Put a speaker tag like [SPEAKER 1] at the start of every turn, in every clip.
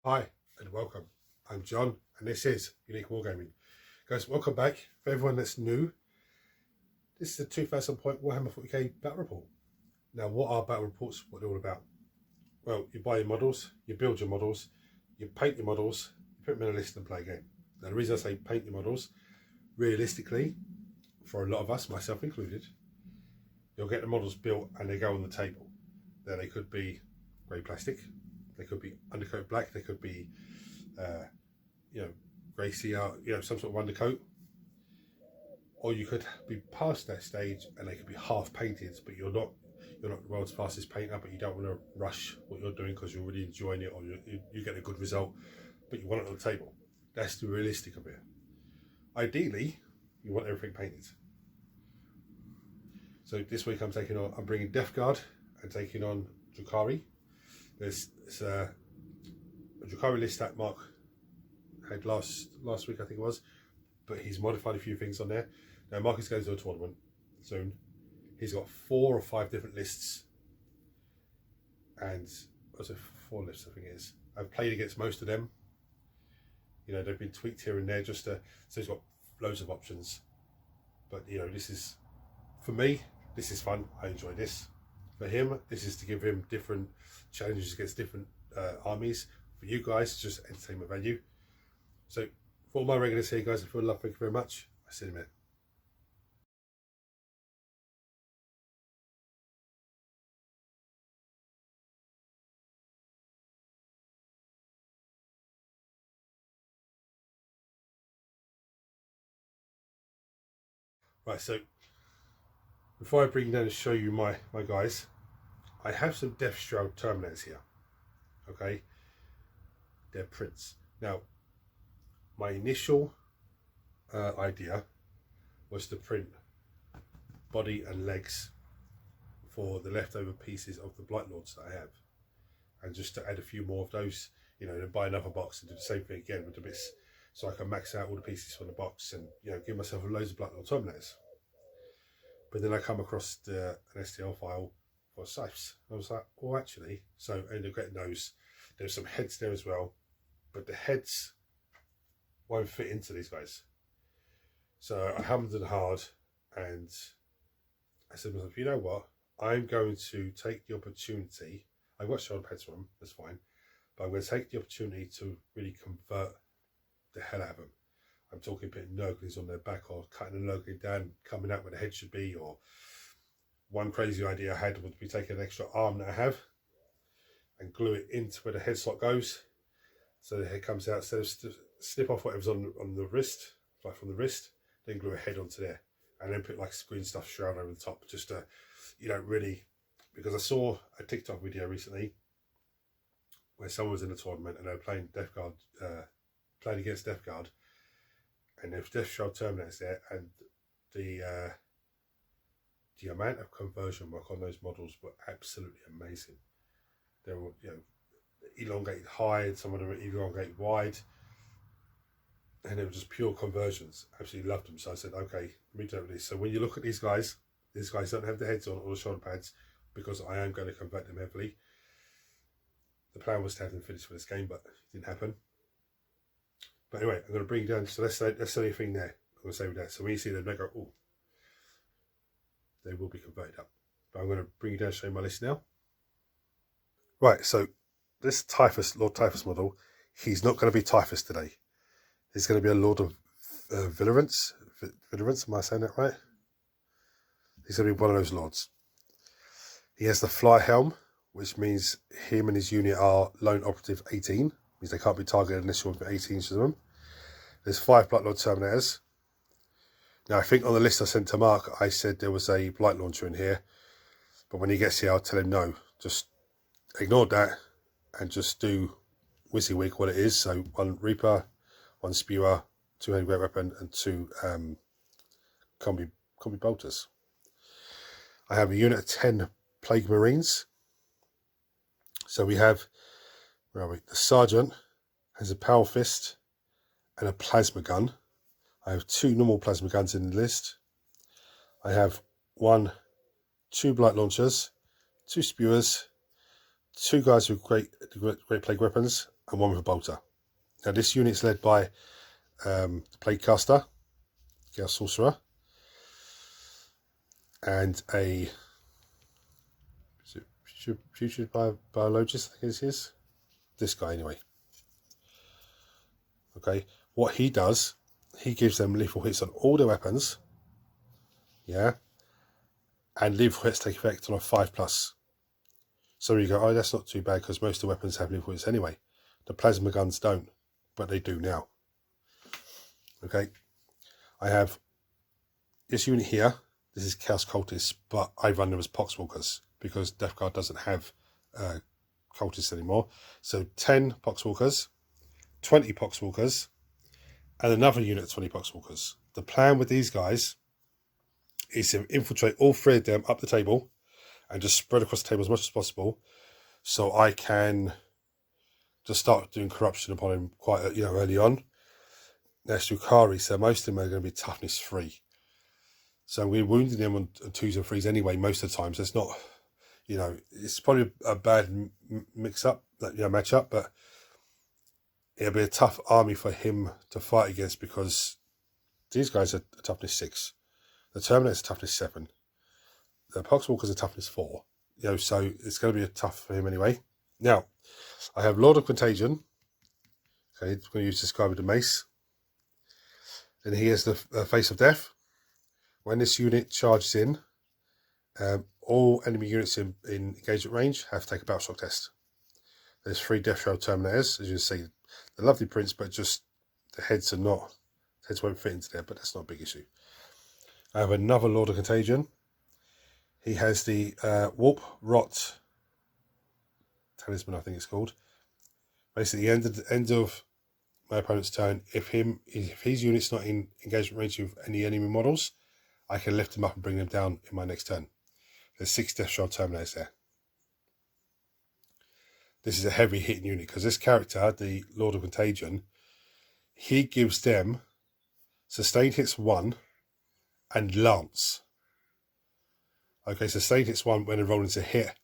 [SPEAKER 1] Hi and welcome. I'm John and this is Unique Wargaming. Guys, welcome back. For everyone that's new, this is the 2000 point Warhammer 40k battle report. Now, what are battle reports? What they're all about? Well, you buy your models, you build your models, you paint your models, you put them in a list and play a game. Now, the reason I say paint your models, realistically, for a lot of us, myself included, you'll get the models built and they go on the table. Now, they could be grey plastic, they could be undercoat black, they could be grey CR, some sort of undercoat, or you could be past that stage and they could be half painted, but you're not the world's fastest painter, but you don't want to rush what you're doing because you're really enjoying it, or you get a good result, but you want it on the table. That's the realistic of it. Ideally, you want everything painted. So this week I'm bringing Death Guard and taking on Drukhari. There's a Drukhari list that Mark had last week, I think it was, but he's modified a few things on there. Now Mark is going to a tournament soon. He's got 4 or 5 different lists, and also 4 lists I think it is. I've played against most of them. They've been tweaked here and there so he's got loads of options. But this is, for me, this is fun. I enjoy this. For him, this is to give him different challenges against different armies. For you guys, it's just entertainment value. So for all my regulars here, guys, if you love, thank you very much. I see you in a minute. Right, so before I bring you down and show you my guys, I have some Deathstroke Terminators here. Okay, they're prints. Now, my initial idea was to print body and legs for the leftover pieces of the Blight Lords that I have, and just to add a few more of those, then buy another box and do the same thing again with the bits, so I can max out all the pieces from the box and give myself loads of Blight Lord Terminators. But then I come across an STL file for scythes. I was like, oh, actually, so I ended up getting those. There's some heads there as well, but the heads won't fit into these guys. So I hammered and hard, and I said to myself, you know what? I'm going to take the opportunity. I've got shoulder pads from them, that's fine, but I'm going to take the opportunity to really convert the hell out of them. I'm talking putting Nurglings on their back, or cutting the Nurgling down, coming out where the head should be, or one crazy idea I had would be taking an extra arm that I have and glue it into where the head slot goes, so the head comes out. Instead of snip off whatever's on the wrist, like from the wrist, then glue a head onto there, and then put like green stuff shroud over the top, just to, really, because I saw a TikTok video recently where someone was in a tournament and they were playing Death Guard, playing against Death Guard, and there's Deathstroke Terminators there, and the amount of conversion work on those models were absolutely amazing. They were, elongated high, some of them were elongated wide, and they were just pure conversions. Absolutely loved them. So I said, okay, let me do this. So when you look at these guys don't have the heads on or the shoulder pads, because I am going to convert them heavily. The plan was to have them finished for this game, but it didn't happen. But anyway, I'm going to bring it down. So that's the only thing there. I'm going to say with that. So when you see them, they go, oh, they will be converted up. But I'm going to bring you down and show you my list now. Right, so this Lord Typhus model, he's not going to be Typhus today. He's going to be a Lord of Vigilance. Am I saying that right? He's going to be one of those lords. He has the fly helm, which means him and his unit are lone operative 18. Means they can't be targeted unless you want to put 18 inches of them. There's 5 Blight Lord Terminators. Now, I think on the list I sent to Mark, I said there was a Blight Launcher in here. But when he gets here, I'll tell him no. Just ignore that and just do WYSIWYG what it is. So 1 Reaper, 1 Spewer, 2 Heavy Great Weapon, and 2 combi bolters. I have a unit of 10 Plague Marines. So we have, where are we? The Sergeant has a Power Fist and a Plasma Gun. I have 2 normal Plasma Guns in the list. I have 2 Blight Launchers, 2 Spewers, 2 guys with great Plague Weapons. and one with a bolter. Now this unit's led by the Plaguecaster, Chaos Sorcerer, and a future biologist, I think it is. This guy anyway. Okay, what he does, he gives them lethal hits on all their weapons. Yeah. And lethal hits take effect on a 5+. So you go, oh, that's not too bad because most of the weapons have lethal hits anyway. The plasma guns don't, but they do now. Okay, I have this unit here. This is Chaos Cultists, but I run them as Poxwalkers because Death Guard doesn't have Cultists anymore. So 10 Poxwalkers, 20 Poxwalkers, and another unit of 20 Poxwalkers. The plan with these guys is to infiltrate all 3 of them up the table and just spread across the table as much as possible, so I can just start doing corruption upon him quite early on. Marks Drukhari, so most of them are going to be toughness 3. So we're wounding them on 2s and 3s anyway most of the time. So it's not, it's probably a bad mix-up, match-up, but it'll be a tough army for him to fight against because these guys are toughness 6. The Terminator's toughness 7. The Poxwalker's are toughness 4. So it's going to be a tough for him anyway. Now, I have Lord of Contagion. Okay, I'm going to use this guy with the mace. Then he has the Face of Death. When this unit charges in, all enemy units in engagement range have to take a battle shock test. There's 3 Death Shroud Terminators, as you can see. They're lovely prints, but just the heads won't fit into there, but that's not a big issue. I have another Lord of Contagion. He has the Warp Rot Talisman, I think it's called. Basically, end of my opponent's turn, if his unit's not in engagement range with any enemy models, I can lift him up and bring him down in my next turn. There's 6 Death Shroud Terminators there. This is a heavy hitting unit because this character, the Lord of Contagion, he gives them sustained hits 1 and Lance. Okay, sustained hits 1 when they're rolling to hit.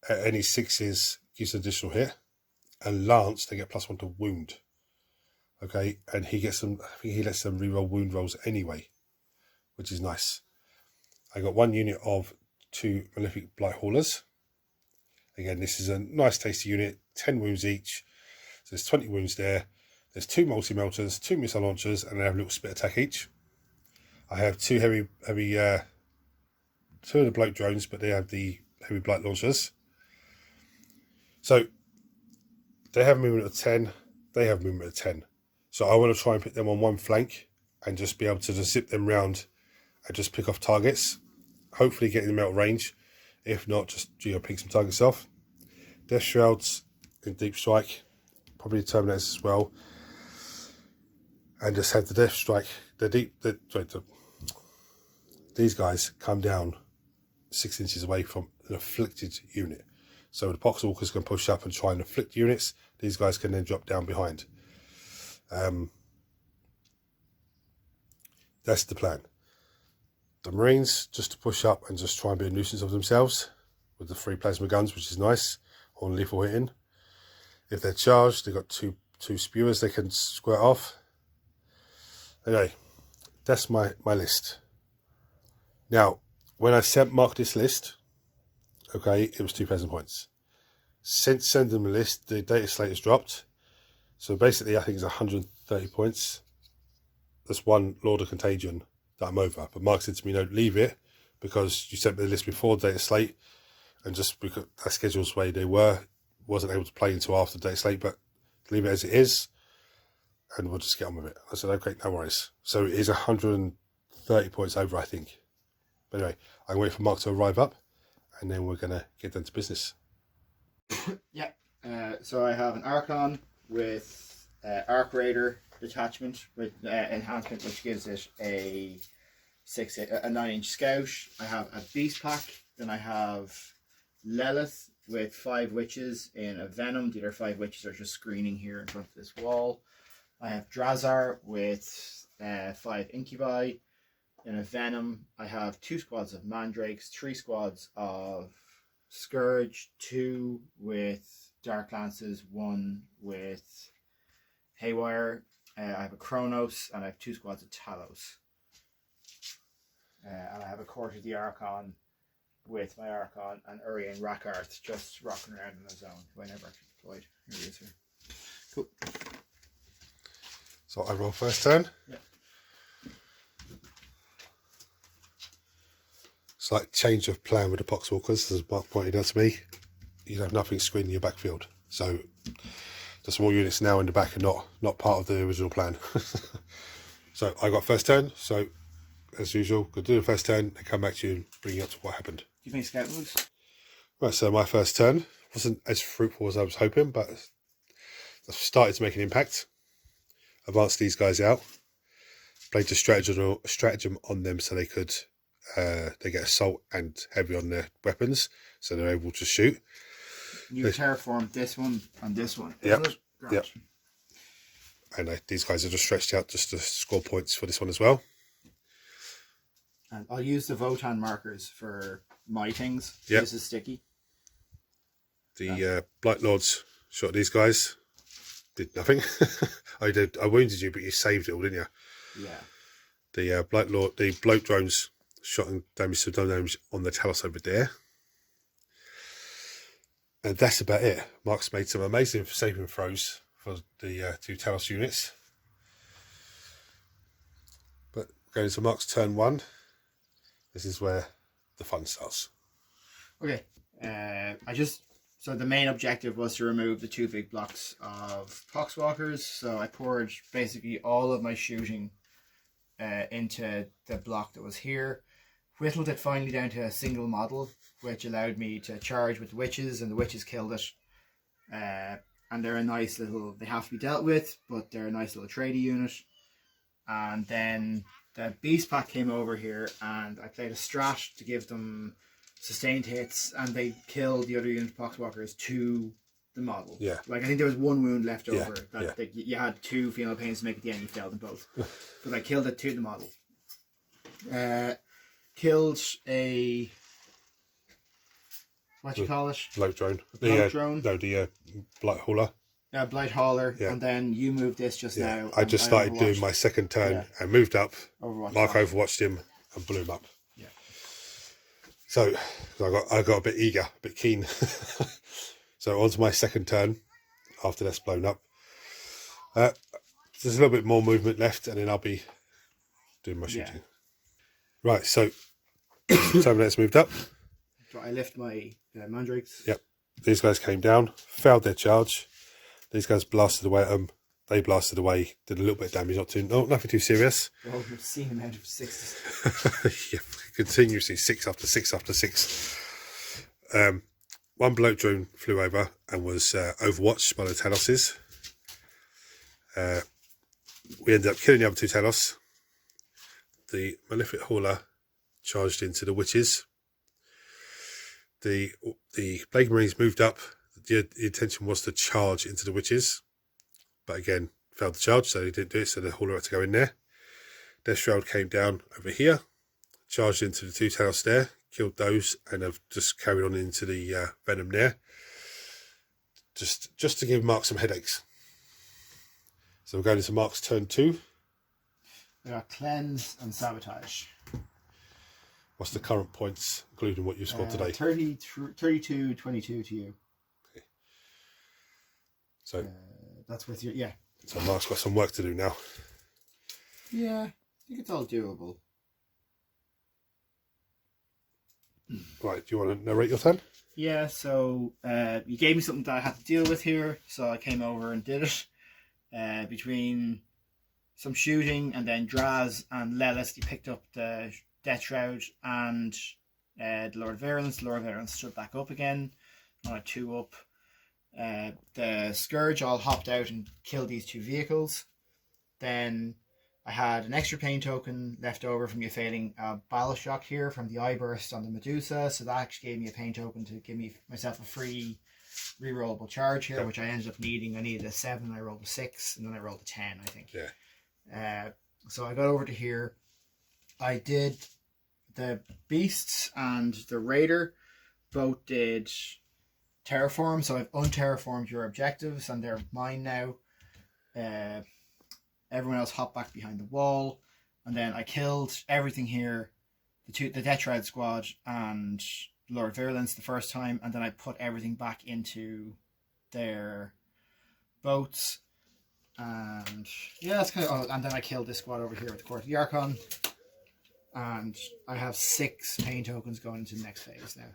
[SPEAKER 1] Any 6s gives an additional hit. And Lance, they get +1 to wound. Okay, and he gets them, I think he lets them reroll wound rolls anyway, which is nice. I got 1 unit of 2 Malefic Blight Haulers. Again, this is a nice tasty unit, 10 wounds each. So there's 20 wounds there. There's 2 multi-melters, 2 missile launchers, and they have a little spit attack each. I have 2 heavy 2 of the bloke drones, but they have the heavy blight launchers. So they have a movement of 10, they have a movement of 10. So I want to try and put them on one flank and just be able to just zip them round and just pick off targets. Hopefully getting them out of range. If not, just pick some targets off. Death Shrouds in Deep Strike, probably the Terminators as well. And just have the Death Strike, these guys come down 6 inches away from an afflicted unit. So the Poxwalkers can push up and try and afflict units. These guys can then drop down behind. That's the plan. The Marines just to push up and just try and be a nuisance of themselves with the 3 plasma guns, which is nice, on lethal hitting. If they're charged, they've got two spewers they can squirt off. Anyway, that's my list. Now, when I marked this list, okay, it was 2,000 points. Since sending the list, the data slate has dropped. So basically, I think it's 130 points. That's 1 Lord of Contagion that I'm over. But Mark said to me, no, leave it, because you sent me the list before data slate, and just because that schedule's the way they wasn't able to play until after data slate, but leave it as it is, and we'll just get on with it. I said, okay, no worries. So it is 130 points over, I think. But anyway, I'm waiting for Mark to arrive up, and then we're going to get down to business.
[SPEAKER 2] Yeah, so I have an Archon with Arc Raider detachment with enhancement, which gives it a 9-inch scout. I have a Beast Pack, then I have Lilith with 5 witches in a Venom. The other 5 witches are just screening here in front of this wall. I have Drazar with 5 Incubi in a Venom. I have 2 squads of Mandrakes, 3 squads of Scourge, 2 with Dark Lances, one with Haywire. I have a Kronos, and I have 2 squads of Talos. And I have a quarter of the Archon with my Archon and Urian Rackarth just rocking around in the zone, who I never actually deployed. Here he is here. Cool.
[SPEAKER 1] So I roll first turn.
[SPEAKER 2] Yeah.
[SPEAKER 1] Slight change of plan with the Poxwalkers, as Mark pointed out to me. You have nothing screening your backfield. So the small units now in the back are not part of the original plan. So I got first turn, so as usual, go do the first turn and come back to you and bring you up to what happened.
[SPEAKER 2] Give me scout moves.
[SPEAKER 1] Right, so my first turn wasn't as fruitful as I was hoping, but I started to make an impact. Advanced these guys out. Played the stratagem on them so they could they get assault and heavy on their weapons, so they're able to shoot.
[SPEAKER 2] You terraformed this one and this one.
[SPEAKER 1] Yep.
[SPEAKER 2] Yep.
[SPEAKER 1] And these guys are just stretched out just to score points for this one as well.
[SPEAKER 2] And I'll use the Votan markers for my things.
[SPEAKER 1] Yep.
[SPEAKER 2] This is sticky.
[SPEAKER 1] The Blight Lords shot these guys. Did nothing. I wounded you, but you saved it all, didn't you?
[SPEAKER 2] Yeah.
[SPEAKER 1] The Blight Lord, the bloat drones shot and some damage on the Talos over there. And that's about it. Mark's made some amazing saving throws for the 2 Talos units. But going to Mark's turn 1, this is where the fun starts.
[SPEAKER 2] Okay. So the main objective was to remove the 2 big blocks of Poxwalkers. So I poured basically all of my shooting into the block that was here. Whittled it finally down to a single model, which allowed me to charge with the witches, and the witches killed it. And they're a nice little, they have to be dealt with, but they're a nice little tradie unit. And then the beast pack came over here, and I played a strat to give them sustained hits, and they killed the other unit Poxwalkers to the model.
[SPEAKER 1] Yeah.
[SPEAKER 2] Like, I think there was 1 wound left
[SPEAKER 1] Yeah,
[SPEAKER 2] over. That you had 2 female pains to make at the end, you failed them both. But I killed it to the model. Killed a... what you call it?
[SPEAKER 1] Bloat drone.
[SPEAKER 2] Bloat drone?
[SPEAKER 1] No, the Blight Hauler.
[SPEAKER 2] Yeah, Blight Hauler.
[SPEAKER 1] Yeah.
[SPEAKER 2] And then you moved this just now.
[SPEAKER 1] I just started doing my second turn and moved up. Mark overwatched him and blew him up.
[SPEAKER 2] Yeah.
[SPEAKER 1] So I got a bit eager, a bit keen. So on to my second turn after that's blown up. There's a little bit more movement left, and then I'll be doing my shooting. Right, so Terminator's moved up.
[SPEAKER 2] So I left my mandrakes.
[SPEAKER 1] Yep. These guys came down, failed their charge. These guys blasted away at them. They blasted away, did a little bit of damage, nothing too serious.
[SPEAKER 2] Well, we've seen him out of 6.
[SPEAKER 1] Yeah, continuously 6 after 6 after 6. One bloat drone flew over and was overwatched by the Taloses. We ended up killing the other 2 Talos. The Malefic Hauler charged into the witches. The Plague Marines moved up. The intention was to charge into the witches, but again failed to charge, so they didn't do it, so the Hauler had to go in there. Death Shroud came down over here, charged into the 2 Talos there, killed those, and have just carried on into the Venom there, just to give Mark some headaches. So we're going into Mark's turn 2.
[SPEAKER 2] We got Cleanse and Sabotage.
[SPEAKER 1] What's the current points, including what you scored today?
[SPEAKER 2] 32, 22 to you.
[SPEAKER 1] Okay. So
[SPEAKER 2] that's with you, yeah.
[SPEAKER 1] So Mark's got some work to do now.
[SPEAKER 2] Yeah, I think it's all doable.
[SPEAKER 1] Right, do you want to narrate your turn?
[SPEAKER 2] Yeah, so you gave me something that I had to deal with here, so I came over and did it. Between some shooting and then Draz and Lelis, he picked up the Death Shroud and the Lord of Virulence. The Lord of Virulence stood back up again on a 2 up. The Scourge all hopped out and killed these 2 vehicles. Then I had an extra pain token left over from you failing a Battle Shock here from the Eye Burst on the Medusa, so that actually gave me a pain token to give myself a free rerollable charge here, which I ended up needing. I needed a 7, I rolled a 6, and then I rolled a 10, I think.
[SPEAKER 1] Yeah.
[SPEAKER 2] So I got over to here. I did the Beasts and the Raider both did terraform. So I've unterraformed your objectives, and they're mine now. Everyone else hopped back behind the wall, and then I killed everything here. The Death Shroud squad and Lord Virulence the first time, and then I put everything back into their boats. And yeah, that's kind of. And then I killed this squad over here with the Court of the Archon, and I have 6 pain tokens going into the next phase now.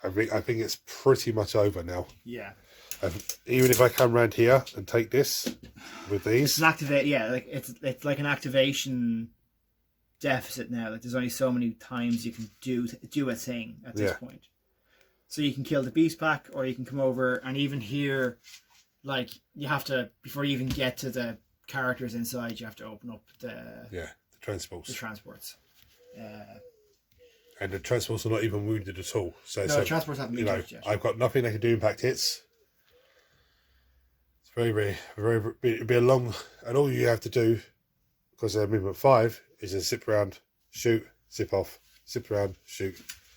[SPEAKER 1] I think it's pretty much over now.
[SPEAKER 2] Yeah.
[SPEAKER 1] Even if I come around here and take this with these,
[SPEAKER 2] it's an activate. Yeah, like it's like an activation deficit now. Like there's only so many times you can do a thing at this point. So you can kill the beast pack, or you can come over, and even here, like you have to, before you even get to the characters inside, you have to open up the
[SPEAKER 1] transports.
[SPEAKER 2] The transports.
[SPEAKER 1] And the transports are not even wounded at all. So
[SPEAKER 2] the transports haven't been touched yet.
[SPEAKER 1] I've got nothing they can do impact hits. It's very, it'd be a long, and all you have to do, because they're movement 5, is just zip around, shoot, zip off, zip around, shoot.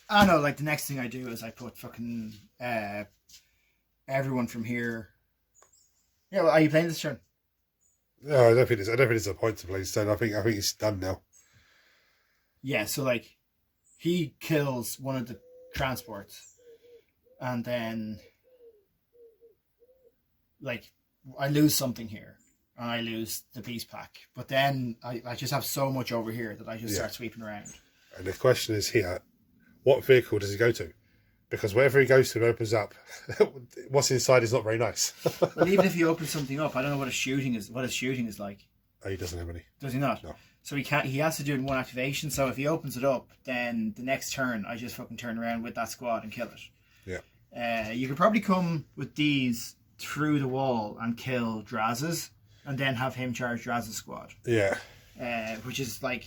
[SPEAKER 2] I know, like the next thing I do is I put fucking everyone from here. Yeah, well, are you playing this turn?
[SPEAKER 1] No, I don't think it's a point to play this turn. I think it's done now.
[SPEAKER 2] Yeah, so like he kills one of the transports, and then like I lose something here, and I lose the beast pack. But then I just have so much over here that I just start sweeping around.
[SPEAKER 1] And the question is here, what vehicle does he go to? Because wherever he goes to and opens up, what's inside is not very nice.
[SPEAKER 2] Well, even if he opens something up, I don't know what his shooting is. What his shooting is like.
[SPEAKER 1] Oh, he doesn't have any.
[SPEAKER 2] Does he not?
[SPEAKER 1] No.
[SPEAKER 2] So he can't. He has to do it in one activation. So if he opens it up, then the next turn I just fucking turn around with that squad and kill it.
[SPEAKER 1] Yeah.
[SPEAKER 2] You could probably come with these through the wall and kill Draz's, and then have him charge Draz's squad.
[SPEAKER 1] Yeah.
[SPEAKER 2] Which is like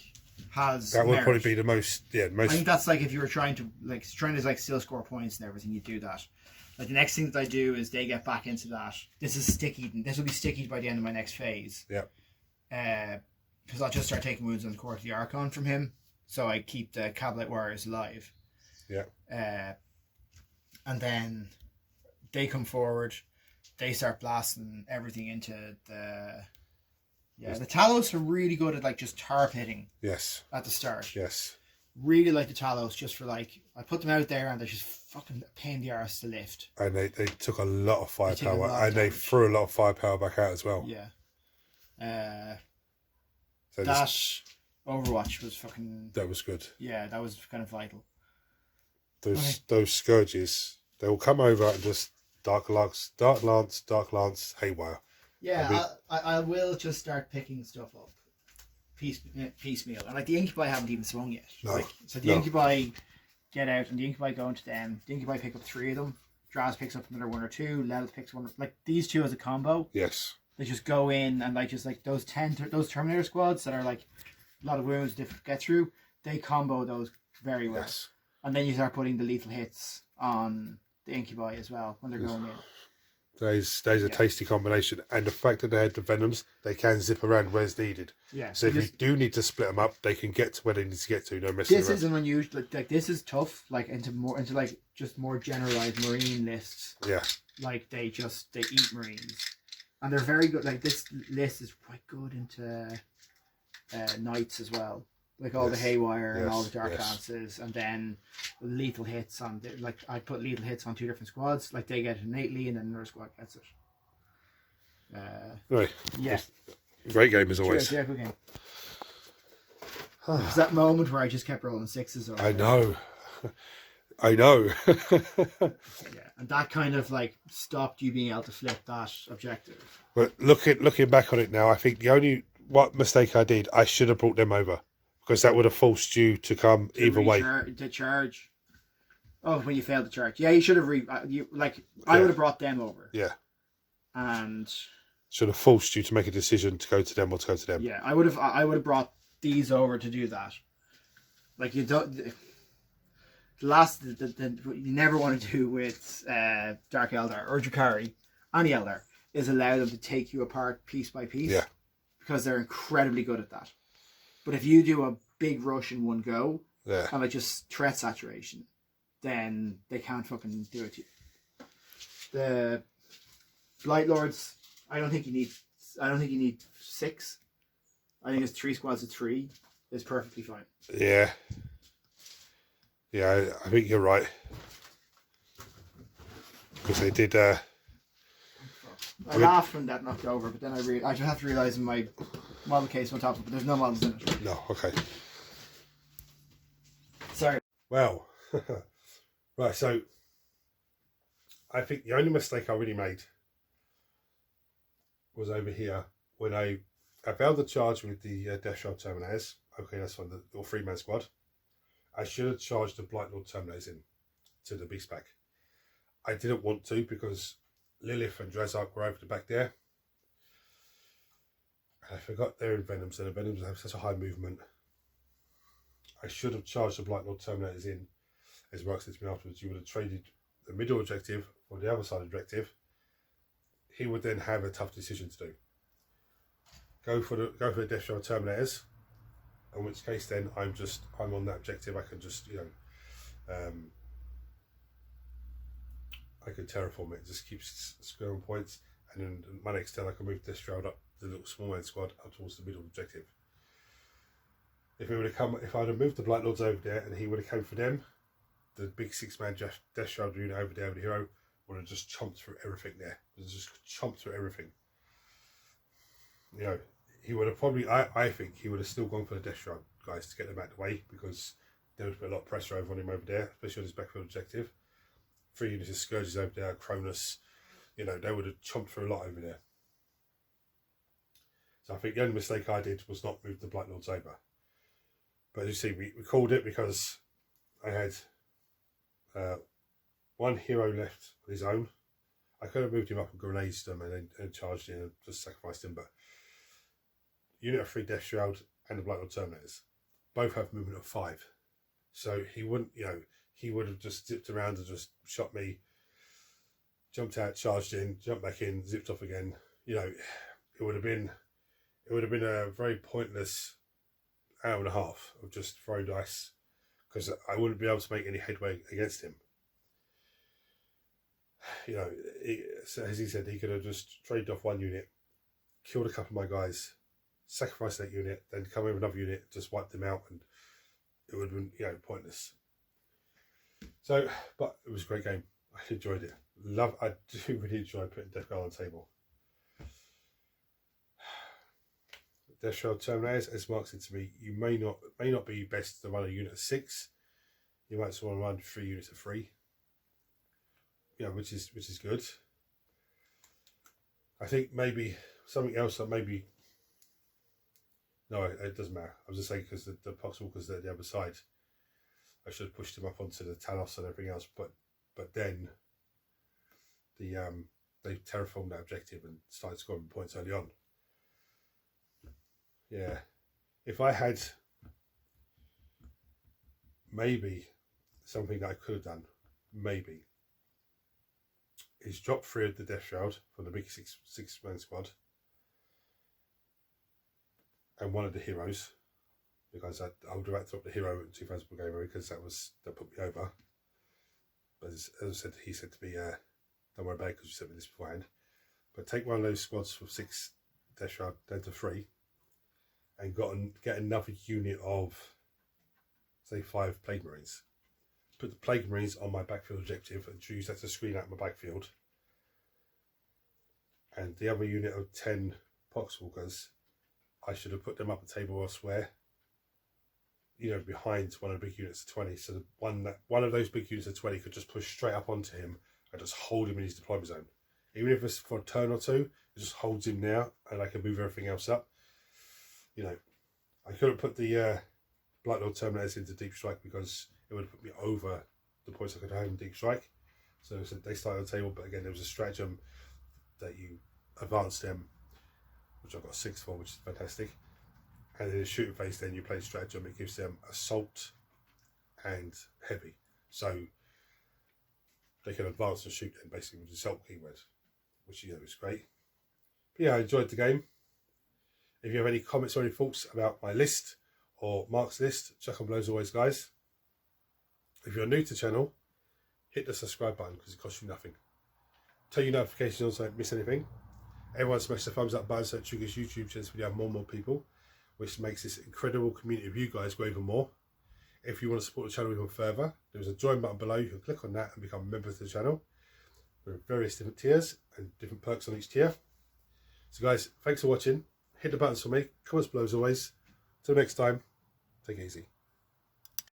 [SPEAKER 2] has.
[SPEAKER 1] That would
[SPEAKER 2] merit.
[SPEAKER 1] probably be the most. Yeah, most.
[SPEAKER 2] I think that's like if you were trying to still score points and everything, you do that. Like the next thing that I do is they get back into that. This is sticky. This will be sticky by the end of my next phase.
[SPEAKER 1] Yeah.
[SPEAKER 2] Because I'll just start taking wounds on the Court of the Archon from him, so I keep the Cabinet Warriors alive.
[SPEAKER 1] Yeah.
[SPEAKER 2] And then they come forward, they start blasting everything into the. Yeah, the Talos are really good at like just tarp hitting.
[SPEAKER 1] Yes.
[SPEAKER 2] At the start.
[SPEAKER 1] Yes.
[SPEAKER 2] Really like the Talos, just for like I put them out there and they're just fucking a pain in the arse to lift.
[SPEAKER 1] And they took a lot of firepower, and they threw a lot of firepower back out as well.
[SPEAKER 2] Yeah.
[SPEAKER 1] So
[SPEAKER 2] that Overwatch was fucking.
[SPEAKER 1] That was good.
[SPEAKER 2] Yeah, that was kind of vital.
[SPEAKER 1] Those scourges, they will come over and just dark lance, haywire.
[SPEAKER 2] Yeah, I will just start picking stuff up, piecemeal, and like the Incubi haven't even swung yet.
[SPEAKER 1] No.
[SPEAKER 2] So the Incubi get out, and the Incubi go into them. The Incubi pick up 3 of them. Draz picks up another 1 or 2. Lelith picks 1. Like these 2 as a combo.
[SPEAKER 1] Yes. They
[SPEAKER 2] just go in and like those those Terminator squads that are like a lot of wounds to get through. They combo those very well.
[SPEAKER 1] Yes.
[SPEAKER 2] And then you start putting the lethal hits on the Incubi as well when they're going in.
[SPEAKER 1] There's a tasty combination, and the fact that they had the venoms, they can zip around where it's needed.
[SPEAKER 2] Yeah.
[SPEAKER 1] So if you do need to split them up, they can get to where they need to get to. No messing
[SPEAKER 2] This
[SPEAKER 1] around.
[SPEAKER 2] is an unusual. Like this is tough. Like into like just more generalized marine lists.
[SPEAKER 1] Yeah.
[SPEAKER 2] Like they eat marines, and they're very good. Like this list is quite good into knights as well. Like all the haywire and all the dark lances, and then lethal hits on. Like I put lethal hits on 2 different squads. Like they get it innately, and then another squad gets it.
[SPEAKER 1] Right.
[SPEAKER 2] Yeah.
[SPEAKER 1] Great game as always.
[SPEAKER 2] Yeah, good game. It was that moment where I just kept rolling 6s.
[SPEAKER 1] I know. Yeah,
[SPEAKER 2] and that kind of like stopped you being able to flip that objective.
[SPEAKER 1] But looking back on it now, I think what mistake I did, I should have brought them over. Because that would have forced you to come either way.
[SPEAKER 2] To charge. Oh, when you failed to charge. Yeah, you should have I would have brought them over.
[SPEAKER 1] Yeah.
[SPEAKER 2] And
[SPEAKER 1] should have forced you to make a decision to go to them or to go to them.
[SPEAKER 2] Yeah, I would have brought these over to do that. Like you don't what you never want to do with Dark Eldar or Drukhari, any Eldar, is allow them to take you apart piece by piece.
[SPEAKER 1] Yeah. Because
[SPEAKER 2] they're incredibly good at that. But if you do a big rush in one go, and like just threat saturation, then they can't fucking do it to you. The Blight Lords, I don't think you need 6. I think it's 3 squads of 3 is perfectly fine.
[SPEAKER 1] Yeah. Yeah, I think you're right. Because they did.
[SPEAKER 2] I laughed when that knocked over, but then I just have to realise in my model case on top of it, but there's no models in it.
[SPEAKER 1] No, okay.
[SPEAKER 2] Sorry.
[SPEAKER 1] Well, right, so I think the only mistake I really made was over here when I failed the charge with the Death Shroud Terminators. Okay, that's fine, the 3-man squad. I should have charged the Blight Lord Terminators in to the beast pack. I didn't want to because Lilith and Drazark were over the back there. And I forgot they're in Venoms, and the Venoms have such a high movement. I should have charged the Blight Lord Terminators in, as Mark said to me afterwards. You would have traded the middle objective for the other side objective. He would then have a tough decision to do. Go for the Death Shroud Terminators, in which case then I'm on that objective. I can just, you know, I could terraform it. Just keeps scoring points, and then my next turn I can move Death Shroud up the little small man squad up towards the middle objective. If I'd have moved the Blight Lords over there and he would have come for them, the big 6-man Death Shroud unit over there with the hero would have just chomped through everything there. Just chomped through everything. You know, he would have probably, I think he would have still gone for the Death Shroud guys to get them out of the way, because there would be a lot of pressure over on him over there, especially on his backfield objective. 3 units of Scourges over there, Cronus, you know, they would have chomped through a lot over there. So I think the only mistake I did was not move the Blight Lords over. But as you see, we called it because I had 1 hero left on his own. I could have moved him up and grenades them and charged in and just sacrificed him, but unit of 3 Death Shroud and the Blight Lord Terminators both have movement of 5. So he wouldn't, you know, he would have just zipped around and just shot me, jumped out, charged in, jumped back in, zipped off again. You know, it would have been a very pointless hour and a half of just throw dice, because I wouldn't be able to make any headway against him. You know, so as he said, he could have just traded off 1 unit, killed a couple of my guys, sacrificed that unit, then come in with another unit, just wiped them out, and it would have been, you know, pointless. So, but it was a great game. I enjoyed it. I do really enjoy putting Death Guard on the table. Death Shroud Terminators, as Mark said to me, you may not be best to run a unit of 6. You might just want to run 3 units of 3. Yeah, which is good. I think maybe something else that maybe, no, it doesn't matter. I was just saying because the Poxwalkers are the other side. I should have pushed him up onto the Talos and everything else, but then they terraformed that objective and started scoring points early on. Yeah, if I had maybe something that I could have done, maybe, is drop 3 of the Death Shroud from the big 6-man squad and 1 of the heroes, because I would have dropped the hero at 2,000 per game because that put me over. But as I said, he said to me, don't worry about it because you sent me this beforehand. But take 1 of those squads from 6 Death Shroud down to 3 and get another unit of, say, 5 Plague Marines. Put the Plague Marines on my backfield objective and use that to screen out my backfield. And the other unit of 10 Poxwalkers, I should have put them up the table elsewhere, you know, behind 1 of the big units of 20. So one of those big units of 20 could just push straight up onto him and just hold him in his deployment zone. Even if it's for a turn or 2, it just holds him there and I can move everything else up. You know, I couldn't put the Blight Lord Terminators into Deep Strike because it would have put me over the points I could have in Deep Strike. So they started on the table, but again, there was a stratagem that you advance them, which I've got 6 for, which is fantastic. And in a shooting phase, then you play stratagem, it gives them assault and heavy. So they can advance and shoot them basically with the assault keyword, which, you know, is great. But yeah, I enjoyed the game. If you have any comments or any thoughts about my list or Mark's list, chuck them below as always, guys. If you're new to the channel, hit the subscribe button because it costs you nothing. turn your notifications on so you don't miss anything. Everyone smash the thumbs up button so it triggers YouTube so this video have more and more people, which makes this incredible community of you guys grow even more. If you want to support the channel even further, there's a join button below. You can click on that and become a member of the channel. There are various different tiers and different perks on each tier. So guys, thanks for watching. Hit the buttons for me. Comments below as always. Till next time, take it easy.